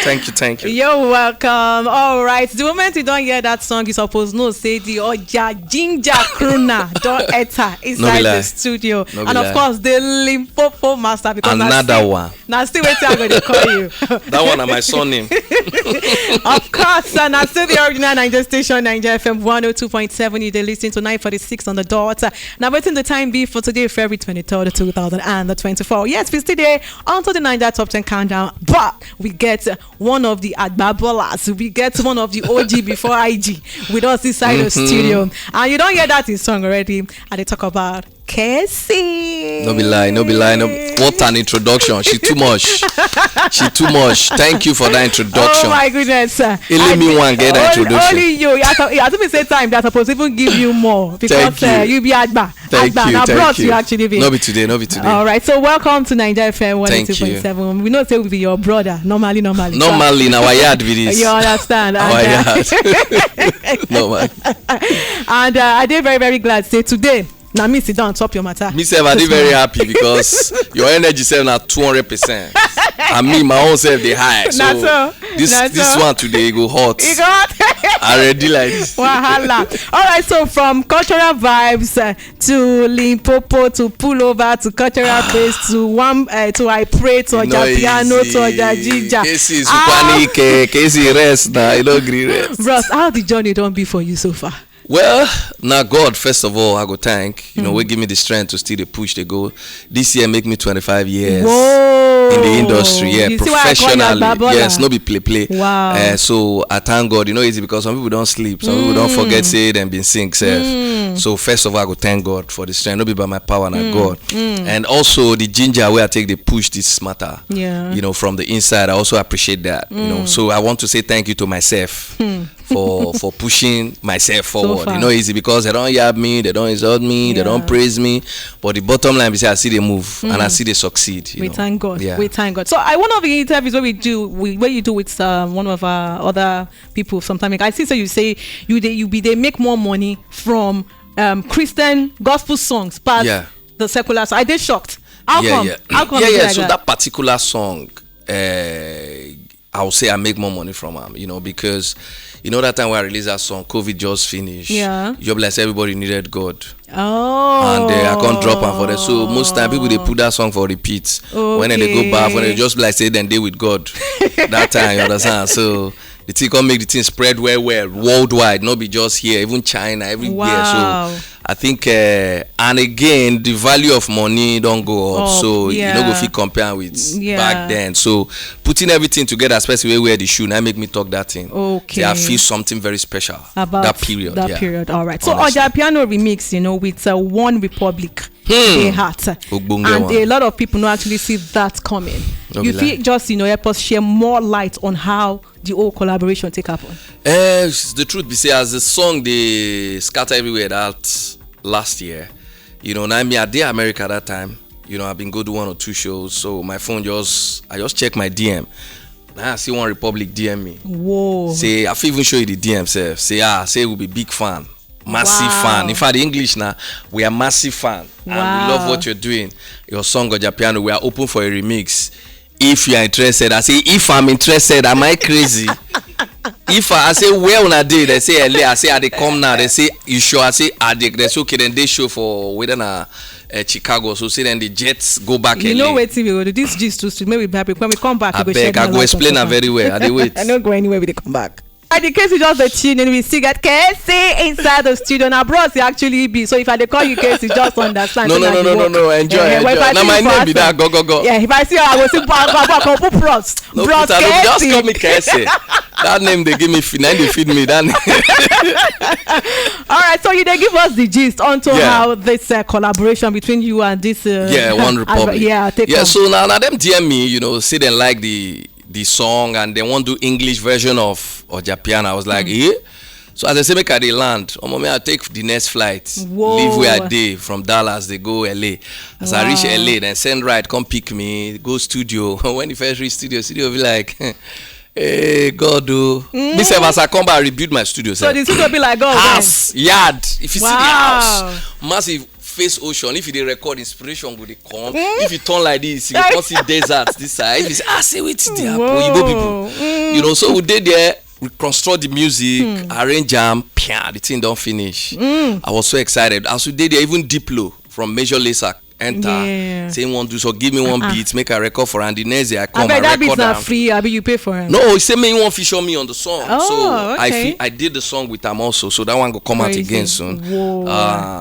Thank you. You're welcome. All right. The moment you don't hear that song, you suppose no say the Oja Ginger Crooner don't enter inside the studio. And of course, the Limpopo Master. Because another one. Now, still waiting, I'm going to call you. That one is my son name. Of course, and I still the original Naija station, Naija FM 102.7. You're listening to 9:46 on the dot. Now, waiting the time be for today, February 23rd, 2024. Yes, we still there onto the Naija Top 10 countdown, but we get one of the Agbabolas. We get one of the OG before IG with us inside the studio. And you don't hear that in song already. And they talk about Casey. No be lie. What an introduction. She too much. Thank you for that introduction. Oh my goodness. Only me one get that introduction. Only you. You have to be say time they're supposed to even give you more. Because you be Agba. Thank you. Now brought you actually be. No be today. All right. So welcome to Naija FM 102.7. We know say we be your brother. Normally. Normally in our yard with this. You understand? Our yard. No man. And I did very, very glad to say today. Now me sit down top your matter. Me self I dey very happy because your energy self na 200%. And me my own self dey high. So this one today go hot. It go hot. I ready like this. Wahala. All right, so from cultural vibes to Limpopo to pull over to cultural place to I pray to Oja piano to Oja Ginger. Casey Supanike, Casey rest now. You don't agree rest. Bros, how the journey don't be for you so far? Well, now God, first of all, I go thank. You know, we give me the strength to still the push they go. This year make me 25 years. Whoa. In the industry, yeah, professionally. Yes, no be play. Wow. So I thank God. You know, easy because some people don't sleep. Some people don't forget say them been sing self. So first of all, I go thank God for the strength. No be by my power, not God. And also the ginger where I take the push this matter. Yeah. You know, from the inside, I also appreciate that. You know, so I want to say thank you to myself. For pushing myself forward. You know, easy because they don't yab me, they don't insult me, they don't praise me. But the bottom line is I see they move and I see they succeed. We thank God. Yeah. We thank God. So one of the interviews where you do with one of our other people sometime ago, I see so you say they make more money from Christian gospel songs past the secular. So I did shocked. How come? So that particular song, I would say I make more money from them, you know, because you know that time when I released that song, COVID just finished. Yeah. Job like everybody needed God. Oh. And I can't drop them for that. So most time people they put that song for repeats. Okay. When they go back, when they just like say then they with God. That time, you understand? So the thing can make the thing spread well worldwide, not be just here, even China, everywhere. Wow. So I think and again the value of money don't go up, so you know go fit compare with back then. So putting everything together, especially where the shoe, now make me talk that thing. Okay. I feel something very special about that period. Period. All right. So Oja Piano remix, you know, with One Republic. They had and a lot of people don't actually see that coming. You feel just help us share more light on how the whole collaboration take happen. The truth be say, as the song they scatter everywhere that last year, you know, now me at the America that time, you know, I've been go to 1 or 2 shows, so my phone I just check my DM. Now I see One Republic DM me. Whoa. Say I feel even show you the DM self. Say we'll be big fan. Massive fan. In fact, the English now, we are massive fan. And we love what you're doing. Your song Oja Piano, we are open for a remix. If you are interested, I say, if I'm interested, am I crazy? If I say, where on a day, they say, LA, I say, are they come now? They say, you sure? I say, are they say, okay, then they show for within Chicago. So say then the jets go back. You know wait till we go to this gist to maybe when we come back. I beg, I go explain her very well. I dey wait. I don't go anywhere when they come back. And in case you just the tune and we see that Casey inside the studio. Now bros you actually be. So if I call you Casey, just understand. No. Enjoy. Now my name be that go. Yeah, if I see her, I will say put bros. No, bros Casey. Just call me Casey. That name they give me, now they feed me. That name. All right, so they give us the gist onto how this collaboration between you and this. One Republic. On. So now them DM me, you know, say they like the song and they want to do English version of Oja Piano. I was like, So as I say, make I dey land. I take the next flight. Leave where I dey from Dallas. They go LA. As I reach LA, then send ride, come pick me, go studio. When the first reach studio be like, hey God, me say as I come back, I rebuild my studio. So the studio be like, house, yard. If you see the house, massive. face ocean, if you record inspiration go dey come. If you turn like this, you go see deserts this side. If you say say wetin dey happen, Oyibo people. You know, so we dey there, we construct the music, arrange am, the thing don't finish. I was so excited. As we did there, even Diplo from Major Lazer enter, saying one do so, give me one beat, make a record for Andy Naija. I come and record that beat's free. I you pay for him. No, he said me he want feature me on the song. Oh, so okay. I did the song with him also. So that one go come out again soon.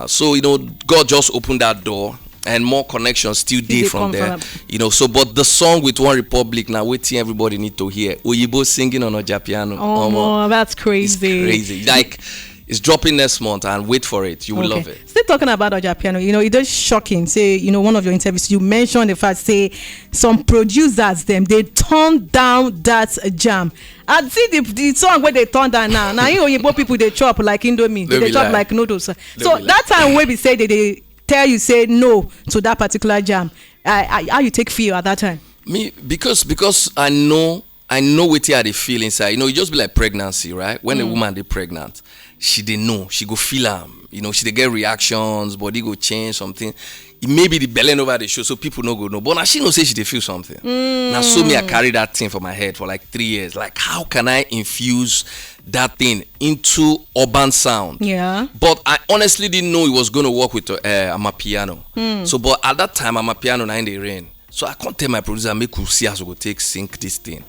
So you know, God just opened that door. And more connections still there from there, you know. So, but the song with One Republic now, waiting everybody need to hear. Oyibo singing on Naija piano. Oh, that's crazy. It's crazy. Like, it's dropping next month, and wait for it. You will love it. Still talking about Naija piano, you know, it is shocking. Say, you know, one of your interviews, you mentioned the fact, say, some producers they turned down that jam. I see the song where they turn down now. Now, you Oyibo people they chop like Indomie, they chop like noodles. So that time when we say they tell you say no to that particular jam, how you take feel at that time? Me because I know what I they feel inside. You know, it just be like pregnancy, right? When a woman they pregnant, she they know, she go feel you know, she they get reactions, body go change something. It may be the belly over the show, so people no go know. But now she know say she they feel something. Now so me I carry that thing for my head for like 3 years. Like how can I infuse that thing into urban sound? Yeah. But I honestly didn't know it was gonna work with Amapiano. So but at that time Amapiano na in the rain. So I can't tell my producer make we see as we go take sync this thing.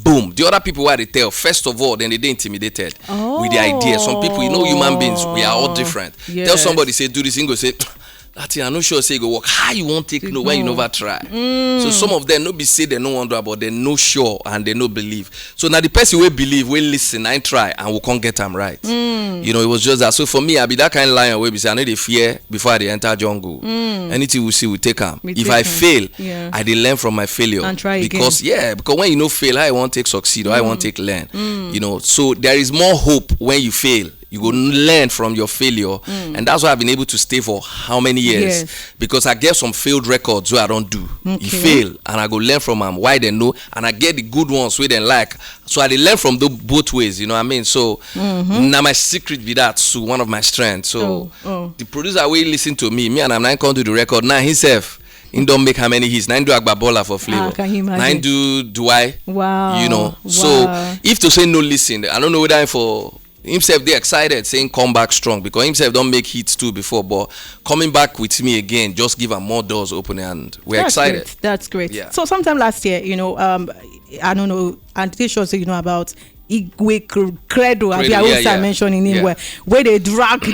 Boom. The other people where they tell, first of all, then they intimidated with the idea. Some people, you know, human beings, we are all different. Yes. Tell somebody, say, do this thing, go say, that thing, I'm not sure, say, go work. How you won't take no when you never try? So some of them, no be say they no wonder, but they no sure and they no believe. So now the person will believe, will listen, and try, and we can't get them right. You know, it was just that. So for me, I be that kind of lion where we say, I know they fear before they enter jungle. Anything we see, we take them. If I fail, I did learn from my failure. And try because again. because when you know fail, I won't take succeed or I won't take learn. You know, so there is more hope when you fail. You go learn from your failure, and that's why I've been able to stay for how many years? Because I get some failed records where I don't do. You fail, and I go learn from them why they know, and I get the good ones where they like. So I learn from both ways. You know what I mean? So now my secret be that. So one of my strengths. So the producer will listen to me and I'm not going to do the record now himself. He don't make how many hits. Nine do Agbabola for flavor. Can you imagine? Nine do I? Wow. You know. So if to say no, listen. I don't know whether for himself they excited saying come back strong because himself don't make hits too before, but coming back with me again just give him more doors open and we're excited. That's great. Yeah. So sometime last year, you know, I don't know, and they shows you know about Igwe Credo, I mentioned in him where they drag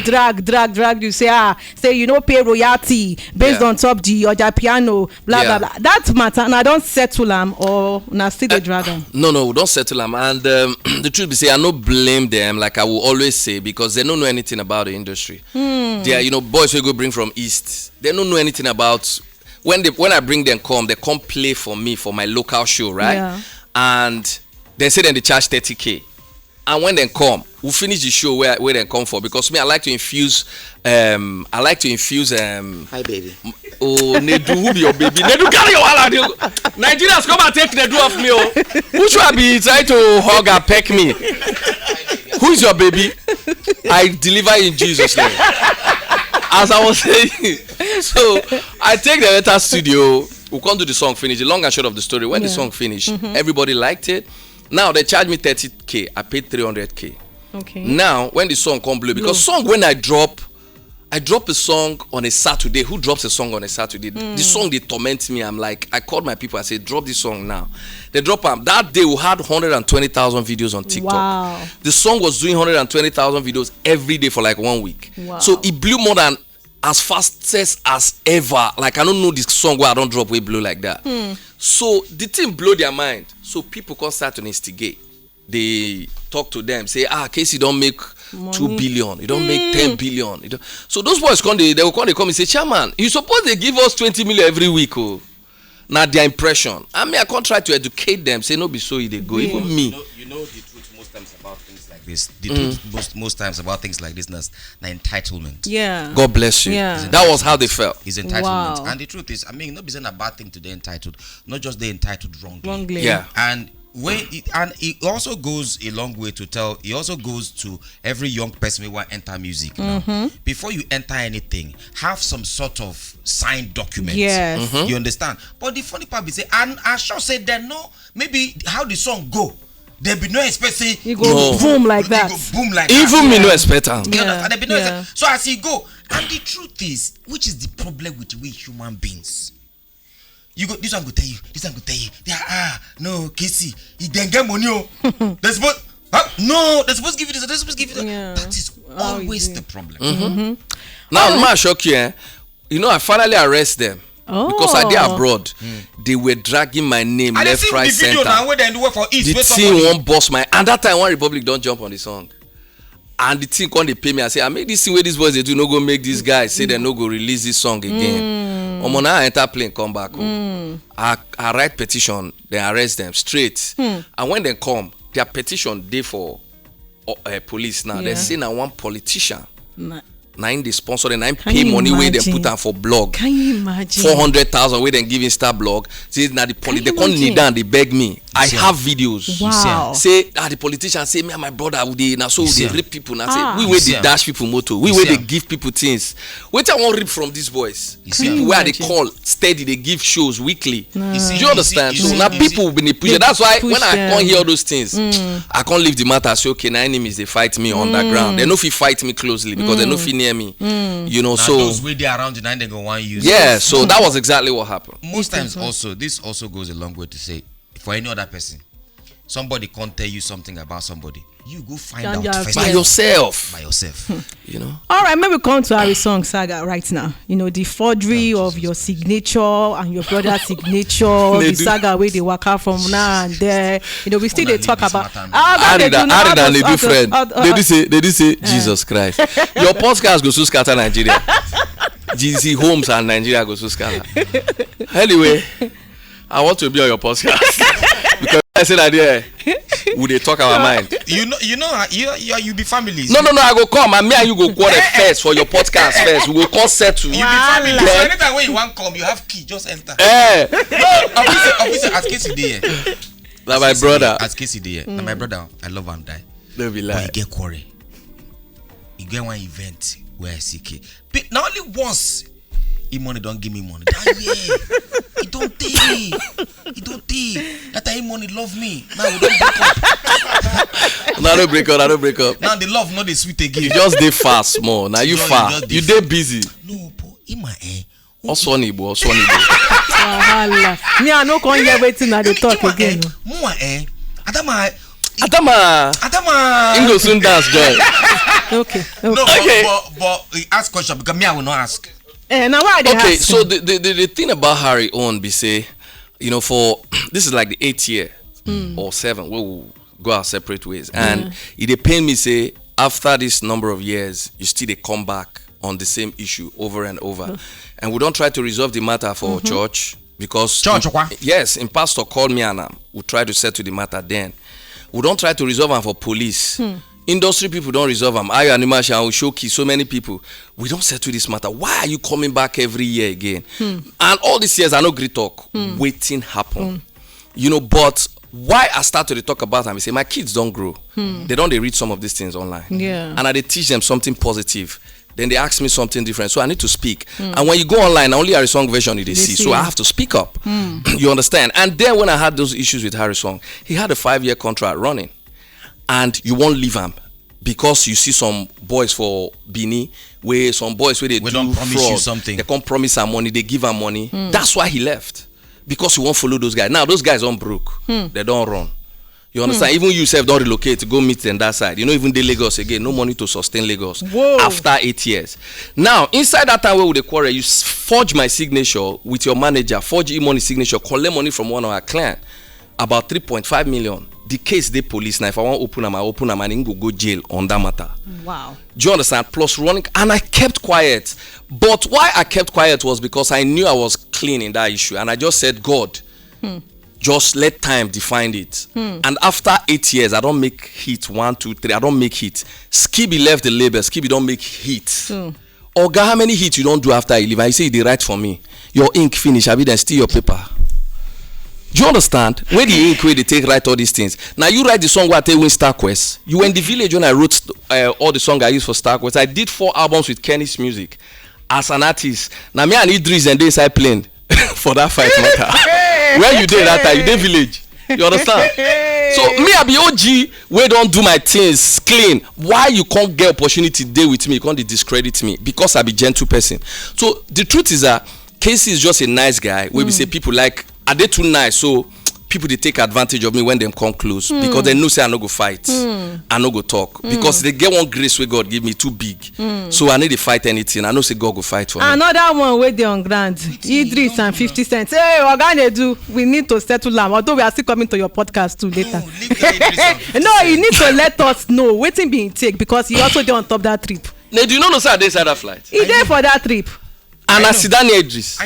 you say you know pay royalty based on top the Naija piano blah blah. That matter and I don't settle them or now still the dragon. No, we don't settle them. And the truth be say I no blame them like I will always say because they don't know anything about the industry. They are, you know, boys we go bring from East. They don't know anything about when I bring them they come play for me for my local show, right? Yeah. And they say then they charge 30K. And when they come, we'll finish the show where they come for because me I like to infuse hi baby. Oh Nedu, who be your baby? Nedu carry your wallet. Nigerians come and take Nedu off me. Oh. Who should I be trying to hug and peck me? Who is your baby? I deliver in Jesus' name. As I was saying, so I take the entire studio. We can't do the song finish. The long and short of the story. When the song finished, everybody liked it. Now they charge me 30K. I paid 300K. Okay. Now when the song come blue, because song when I drop a song on a Saturday. Who drops a song on a Saturday? The song they torment me. I'm like, I called my people. I said, drop this song now. They drop them. That day we had 120,000 videos on TikTok. Wow. The song was doing 120,000 videos every day for like 1 week. Wow. So it blew more than as fastest as ever. Like I don't know this song where I don't drop way blow like that. So the thing blow their mind. So people can start to instigate. They talk to them, say, Casey don't make money. 2 billion, you don't make 10 billion. You don't. So those boys they will come and say, Chairman, you suppose they give us 20 million every week. Oh. Now their impression. I mean I can't try to educate them, say no be so they go. Even me. You know the truth most times about things like this. The truth most times about things like this is the entitlement. Yeah. God bless you. Yeah. That was how they felt. It's entitlement. Wow. And the truth is, I mean, not be saying a bad thing to the entitled, not just the entitled wrongly. Yeah. And and it also goes a long way to tell. It also goes to every young person who want enter music. Now. Before you enter anything, have some sort of signed document. Yes. You understand? But the funny part is, and I sure say they know maybe how the song go. There be no expecting. You go boom like that. Go boom like Even that. me no expect am. There be no so as you go, and the truth is, which is the problem with we human beings. You go, this one go tell you, this one go tell you. No, Casey, he then get money. They're supposed, they're supposed to give you this, they're supposed to give you that. Yeah. That is always the problem. Now, I'm not shock you. You know, I finally arrest them. Because I did abroad. They were dragging my name left, right, center. Now, where they do work for East, the team won't boss my. And that time, One Republic don't jump on the song. And the team come they pay me. I say, I make this thing where these boys they do no go make these guys say they no go release this song again. Now I enter plane, come back home. I write petition, then arrest them straight. And when they come, their petition they for police now. They say now one politician. Now in the sponsor and I pay money where they put on for blog. Can you imagine? 400,000 where they give Insta blog. See now the police they come kneel down, they beg me. I have videos. Wow. Say the politician say me and my brother they now so they rape people now say we where they dash people motor. We where they give people things. Wait I want rip from these boys. People where they call steady they give shows weekly. Do you understand? So now people will be pushing. That's why when I can't hear all those things, I can't leave the matter. Say okay, now enemies they fight me underground. They know if you fight me closely because they know if you near me. You know, now so those way they around you, now they go want use. Yeah, so that was exactly what happened. Most times also this also goes a long way to say for any other person, somebody can't tell you something about somebody, you go find out first by yourself. You know. All right, maybe come to Harry song saga right now. You know the forgery of your signature and your brother's signature. The saga where they work out from now and there. You know we still they talk about. Harry and they do friend. They do say Jesus Christ. Your podcast goes to scatter Nigeria. GC Homes and Nigeria goes to scatter. Anyway, I want to be on your podcast because I said that would they talk our mind? You be families. No, I go come and me and you go quarter first for your podcast first. We will call settle. You be families. So anytime when you want come, you have key. Just enter. Officer, as Casey there. Like my brother. As Casey there. Now my brother, I love and die. Don't be But lying. you get quarry. You get one event where I see key. But not only once. He money don't give me money. He don't take. That time money love me. Now we don't break up. I don't break up. Now the love not the sweet again. You just dey fast more. Now you far. You dey busy. No, but in my Oswani. Me I no come hear wetin I dey talk again. Adama. Ingo soon dance joy. Okay. No, but ask question because me I will not ask. Now why they Okay, ask so him? the thing about Harry on be say, you know, for this is like the 8th year or 7 where we'll go our separate ways, and it pain me say after this number of years you still they come back on the same issue over and over, and we don't try to resolve the matter for church because yes, in pastor called me and we try to settle the matter then. We don't try to resolve them for police. Industry people don't resolve them. I and Imasha will show so many people. We don't settle this matter. Why are you coming back every year again? And all these years I know great talk. Waiting happen. You know, but why I start to talk about them, I say my kids don't grow. They don't read some of these things online. Yeah. And I they teach them something positive. Then they ask me something different. So I need to speak. And when you go online, only Harry Song version they see. So I have to speak up. You understand? And then when I had those issues with Harry Song, he had a 5-year contract running. And you won't leave him because you see some boys for Bini where some boys where they don't promise fraud. you something. They can't promise him money, they give him money. That's why he left. Because he won't follow those guys. Now those guys aren't broke. They don't run. You understand? Even you yourself don't relocate to go meet them that side. You know, even the Lagos again, no money to sustain Lagos. Whoa. After 8 years. Now, inside that time where with the quarrel, you forge my signature with your manager, forge e-money signature, collect money from one of our clients, about 3.5 million. The case they police now. If I want to open them, I open them and then go jail on that matter. Wow. Do you understand? Plus running, and I kept quiet. But why I kept quiet was because I knew I was clean in that issue, and I just said, God, just let time define it. And after 8 years, I don't make hit 1, 2, 3. I don't make hit. Skibby left the label. Skibby don't make hit. Oga, how many hits you don't do after you leave? I say they write for me. Your ink finish. I be then steal your paper. Do you understand? Where the ink, where they take write all these things. Now you write the song where I take win Star Quest. You were in the village when I wrote all the song I used for Star Quest. I did 4 albums with Kenny's music as an artist. Now me and Eedris and they inside playing for that fight matter. Where you did that time? You did village. You understand? So me I be OG where don't do my things clean. Why you can't get opportunity there with me? You can't discredit me because I be gentle person. So the truth is that Casey is just a nice guy. Where we say people like. Are they too nice? So people they take advantage of me when them come close because they know say I no go fight, I no go talk because they get one grace where God give me too big. So I need to fight anything. I know say God go fight for me. Another one where they on ground, Eedris and 50 Cent. Hey, what gonna do? We need to settle them. Although we are still coming to your podcast too later. No, you need to let us know waiting being take because he also dey on top that trip. Now, do you know say I dey inside that flight? He there for that trip. And I sit down Eedris.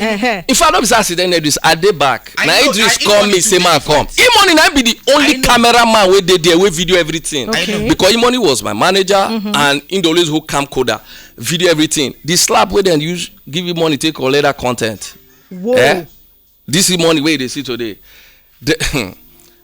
If I don't say sit down Eedris, I dey back. Now Eedris call me, say man come. Imoni na be the only cameraman wey dey there, wey video everything. Okay. Because Imoni was my manager and in the always who camcorder, video everything. The slap wey then use give you money take all that content. Whoa. This is money wey they see today.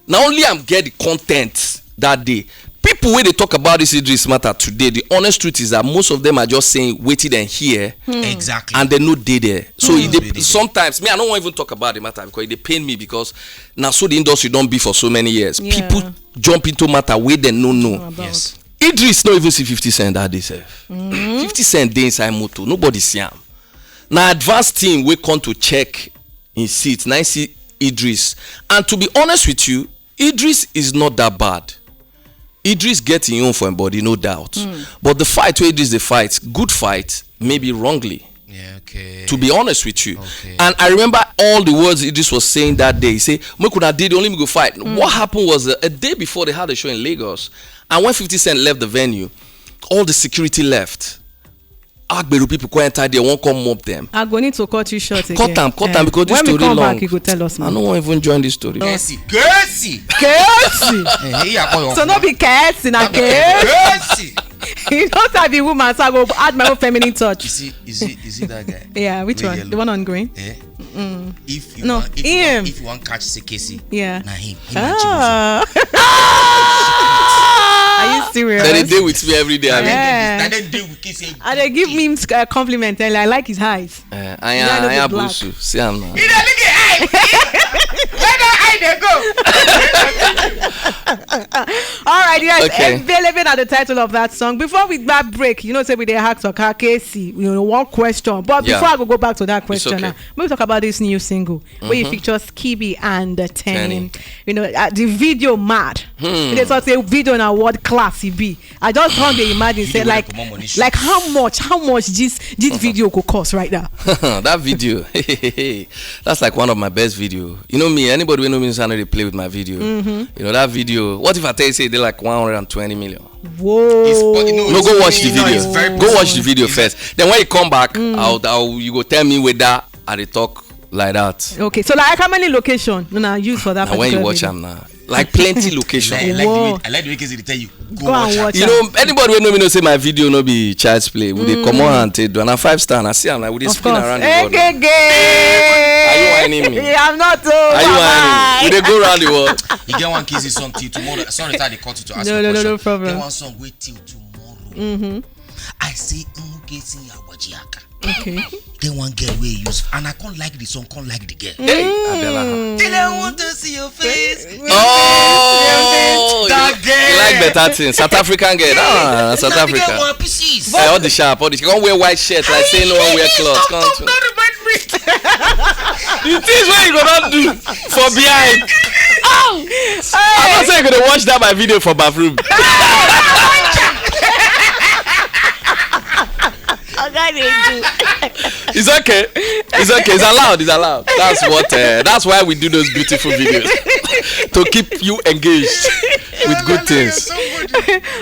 Now only I'm get the content that day. People wey they talk about this Eedris matter today, the honest truth is that most of them are just saying waiting and hear Exactly. and they no dey there. So sometimes me I don't want even talk about the matter because they pain me because now so the industry don't be for so many years. People jump into matter where they no know. Yes. Eedris no even see 50 Cent that day sef. 50 Cent dey inside motor, nobody see am. Now advanced team wey come to check in seat, now see Eedris. And to be honest with you, Eedris is not that bad. Eedris get him own for him body, no doubt. But the fight where Eedris the fight, good fight, maybe wrongly. Yeah, okay. To be honest with you. Okay. And I remember all the words Eedris was saying that day. He say, "Me could have did only me go fight." What happened was a day before they had a show in Lagos, and when 50 Cent left the venue, all the security left. Agberu people go enter there, won't come mob them. I go need to cut you short again. Cut them because this when story we come long. back, you go tell us. I don't want to even join this story. Kersi. So no be Kersi, na Kersi. You don't have the woman, so I go add my own feminine touch. Is he that guy? Yeah, which With one? yellow. The one on green? Eh? If you want catch Sekesi, Yeah. na him. Are you serious? Then they deal with me every day. Yeah. And then deal with Kesi. And they give me a compliment and I like his eyes. I am Busu. See I'm now. Where the eye they go? All right, yes, Okay. available at the title of that song. Before we grab break, you know, say we dey ask Oka Casey, you know, one question. But Yeah. before I go back to that question, okay. now, maybe talk about this new single where you feature Skibby and Tenny. You know, the video mad. They talk say video na world class it be. I just can't imagine say Video like wey come on money like how much this video could cost right now. That video, that's like one of my best video. You know me, anybody who know me, they play with my video. You know that video. What if I tell you say they like 120 million? Whoa. No, go watch the No, it's video. very Go watch the video first. Then when you come back, you go tell me whether I dey talk like that. Okay, so like how many locations use for that? And when you watch video? them now, like plenty location. I Whoa. like the way Kesi tell you. Go and watch You know, anybody who know me know say my video no be child's play. We dey come on and take do and a 5-star and I see am like we dey Of spin course. around the world. Are you whining me? I'm not. Are you whining? We dey go around the world. You get one Kesi song till tomorrow. Sorry that they cut you to ask No, a no, question. no problem. Get one song wait till tomorrow. I say Kesi Awajiaka. Okay. Get one girl wey use and I can't like the song, can't like the girl. Hey, Abela. Till I want to see your face. Oh, That you like better things. South African girl. South Now the girl Africa. want pieces. All the sharp, all the can't wear white shirt like say no one wear clothes. Don't remind me. The things what you gonna do for behind. I'm not saying you're gonna watch that my video for bathroom. It's okay. It's okay. It's allowed. It's allowed. That's what. That's why we do those beautiful videos to keep you engaged with good things.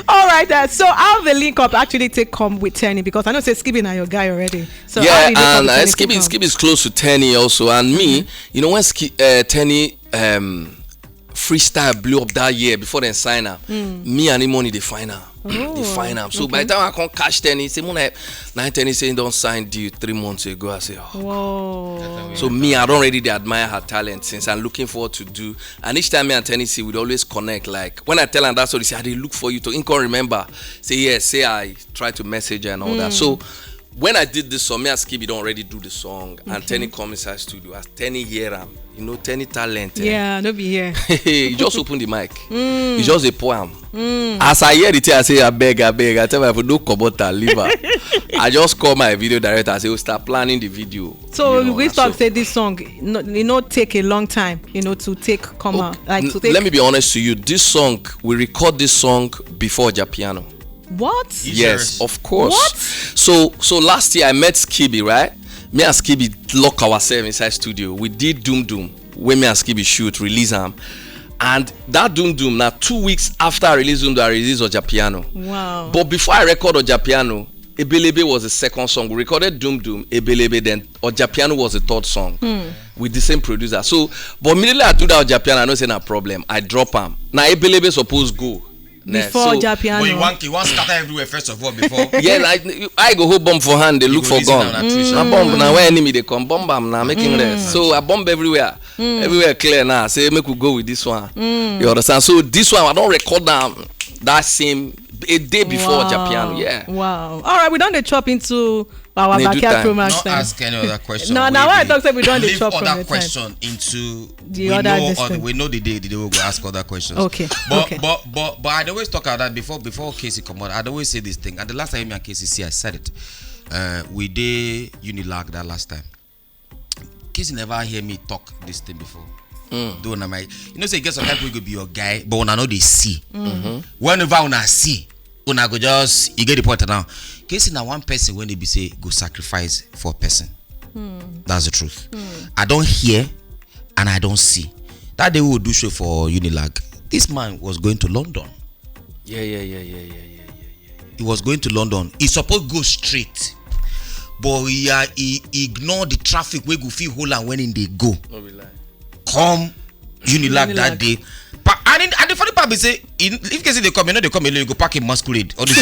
All right. So how the link up actually come with Tenny because I know say Skibby na your guy already. So how Yeah, the link up and with Tenny Skibby take come? is close to Tenny also, and me. You know when Tenny freestyle blew up that year before they sign her. Me and Imoni they find her. They find her. So by the time I can't catch Tenny, say Mona 9 Tenny saying don't sign deal 3 months ago. I say, oh. Whoa. So me, I don't really admire her talent since I'm looking forward to do. And each time me and Tenny see, we'd always connect. Like when I tell her that story, say, they look for you to Inco remember. Say yes, say I try to message her and all that. So when I did this song, me and Skibby don't already do the song, and Tenny come inside studio. As Tenny hear him, you know, Tenny talent. Yeah, no be here. He just open the mic. He just a poem. As I hear the thing, I say, I beg. I tell my people, don't come out and leave her. I just call my video director. I say, we'll start planning the video. So you know, we talk say this song, take a long time, to take come out. Like to take. Let me be honest to you. This song, we record this song before Japiano. What? Yes, of course. What? So last year I met Skibby, right? Me and Skibby lock ourselves inside studio. We did Doom when me and Skibby shoot, release them. And that Doom now 2 weeks after I release Doom, I release Ojapiano. Wow. But before I record Ojapiano, Ebelebe was the second song. We recorded Doom, Ebelebe, then Ojapiano was the third song with the same producer. So, but immediately I do that Ojapiano, I know it's not a problem. I drop him. Now Ebelebe supposed go. Before Japiano. But you want scatter everywhere first of all before. Yeah, like I go hold bomb for hand, they look for gun. I bomb now where enemy they come, bomb them now, making rest. So I bomb everywhere. Everywhere clear now. Say make we go with this one. You understand? So this one I don't record that same a day before Japiano. Yeah. Wow. All right, we don't chop into our backyard program. Not ask any other question. No, now I talk say we don't chop from other the question time. Into the other distance. We know the day will go ask other questions. Okay. But I'd always talk about that before Casey come out. I'd always say this thing. And the last time me and Casey see, I said it. We did Unilag that last time. Casey never hear me talk this thing before. Don't know my, say get some people could be your guy, but when I know they see. Whenever I see, when I go just you get the point now. Casey now one person when they be say go sacrifice for a person. That's the truth. I don't hear and I don't see. That day we would do show for Unilag. This man was going to London. Yeah. He was going to London. He supposed to go straight. But he ignored the traffic where go feel whole and when in they go. Come Unilag that day. And the funny part is say if Casey they come, they come alone, you go pack in Masquerade. All this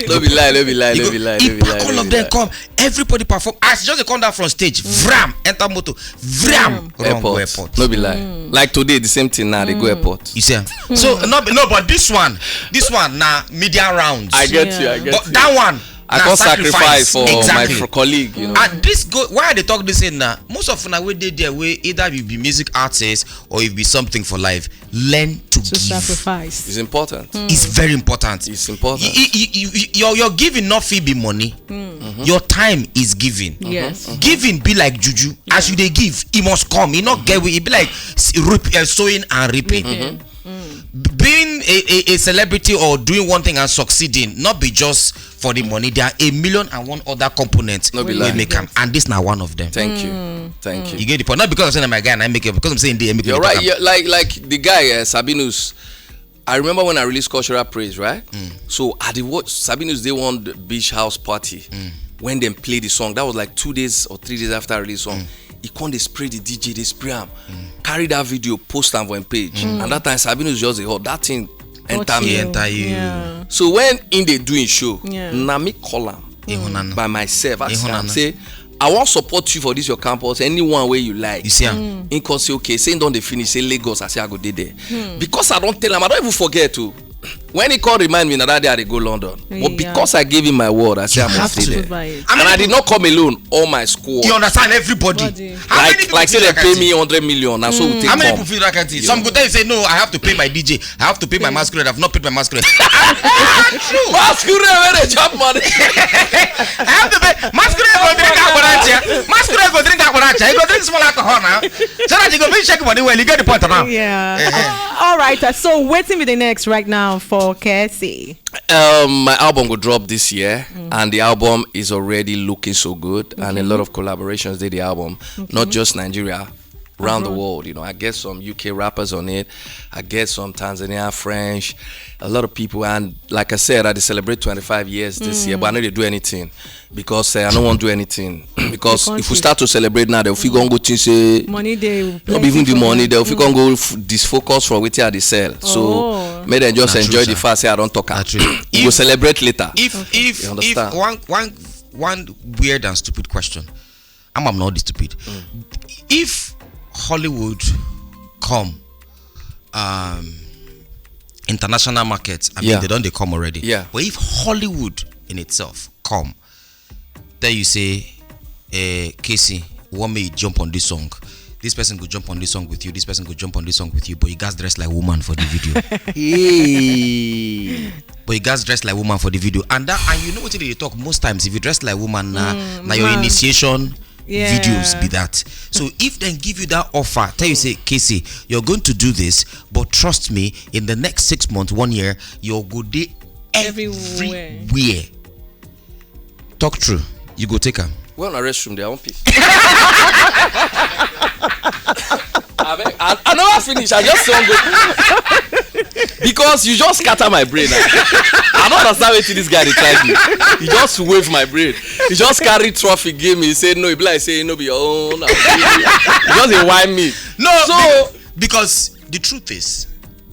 No be lie. He pack all of them come. Everybody perform. As just they come down from stage, vram, enter motor, vram, airport. No be lie. Like today, the same thing now. They go airport. You see? So but this one now media rounds. I get you. But that one. I can't sacrifice for my colleague, And this go why they talk this in now. Most of them way they there way either you be music artist or you be something for life. Learn to give. Sacrifice. It's important. It's very important. It's important. Your giving not fee be money. Your time is giving. Yes. Giving be like juju. As you they give, it must come. It not get it be like sowing and reaping. Being a celebrity or doing one thing and succeeding not be just for the money. There are 1,000,001 other components we make them, and this now one of them. Thank you. You get the point. Not because I'm saying I'm my guy and I make it, because I'm saying they make it. You're right. Like the guy Sabinus. I remember when I released Cultural Praise, right? So at the Sabinus they won the beach house party when they played the song. That was like 2 days or 3 days after I released the song. He can't spray the DJ, they spray him. Carry that video, post on one page. And that time Sabinus just a hot. That thing enter you. Yeah. So when in they doing show, now me call him by myself. I say, I want support you for this your campus. Anyone way you like. You see him? In cause okay, saying don't they finish, say Lagos, I say I go there. Because I don't tell him, I don't even forget to. When he called remind me that day I go London. But because I gave him my word, I say I must stay there. And I did not come alone, all my school. You understand everybody. Like say they pay me 100 million and so we take. How many people feel like that? Some good days say no, I have to pay my DJ, I have to pay my masquerade, I've not paid my masquerade. True. Masquerade where they chop money. I have to pay masquerade for drink alcohol. Masquerade for drink alcohol. You go drink small alcohol now. So that you go be check money well, you get the point now. Yeah. All right. So waiting with the next right now for Casey. My album will drop this year, and the album is already looking so good, and a lot of collaborations did the album, not just Nigeria, around the world. You know, I get some UK rappers on it. I get some Tanzania, French, a lot of people. And like I said, I celebrate 25 years this year, but I know they do anything because I don't want to do anything. Because if we start to celebrate now, they'll figure go to say money they not even the money, they'll figure go disfocus from what they sell. So may they just enjoy the fast. Say I don't talk. We'll celebrate later. If one weird and stupid question, I'm not stupid. If Hollywood come international markets, I mean they come already. Yeah. But if Hollywood in itself come, then you say, Casey, want me to jump on this song? This person could jump on this song with you. This person could jump on this song with you. But you guys dress like woman for the video. But you guys dress like woman for the video. And you know what they talk most times. If you dress like woman, now your initiation videos be that. So if they give you that offer, tell you say, Casey, you're going to do this, but trust me, in the next 6 months, 1 year, you'll go there everywhere. Talk true. You go take her. We're on a restroom there. I want peace. I never finish. I just don't go because you just scatter my brain. I don't understand what this guy tried me. He just wave my brain. He just carry trophy, give me. He said no. He be like say no be your own. He just whine me. No, so because the truth is,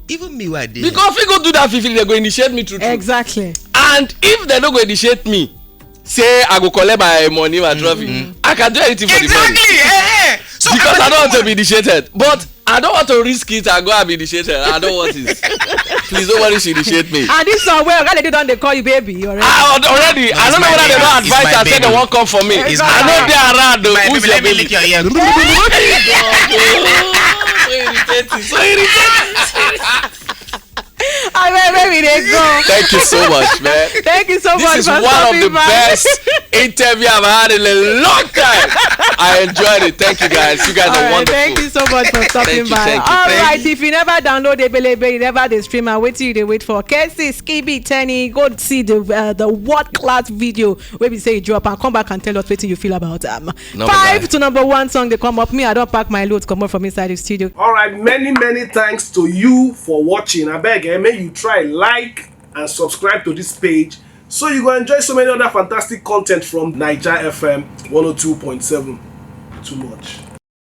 even me where I did. Because if we go do that, they go initiate me through. Exactly. And if they don't go initiate me, say I go collect my money, my trophy. I can do anything for the money. Exactly. So because I don't want to be initiated, but I don't want to risk it and go and be initiated. I don't want it. Please, nobody should initiate me. And this song, well, they don't they call you baby already? Already. I don't know whether they don't advise and say they won't come for me. I know they are around. Who's your baby? Lick your ear. So irritating. I mean, maybe they go. Thank you so much, man. Thank you so much. This is one of the best interview I've had in a long time. I enjoyed it. Thank you guys. You guys are wonderful. Thank you so much for stopping by. All right, if you never download Ebelebe, you never the streamer, wait till you wait for Casey, Skibby, Tenny, go see the world class video where we say you drop and come back and tell us what you feel about them. 5 to number 1 song they come up. Me, I don't pack my loads come up from inside the studio. All right, many thanks to you for watching. I beg, may you try like and subscribe to this page so you go enjoy so many other fantastic content from Naija FM 102.7. Too much.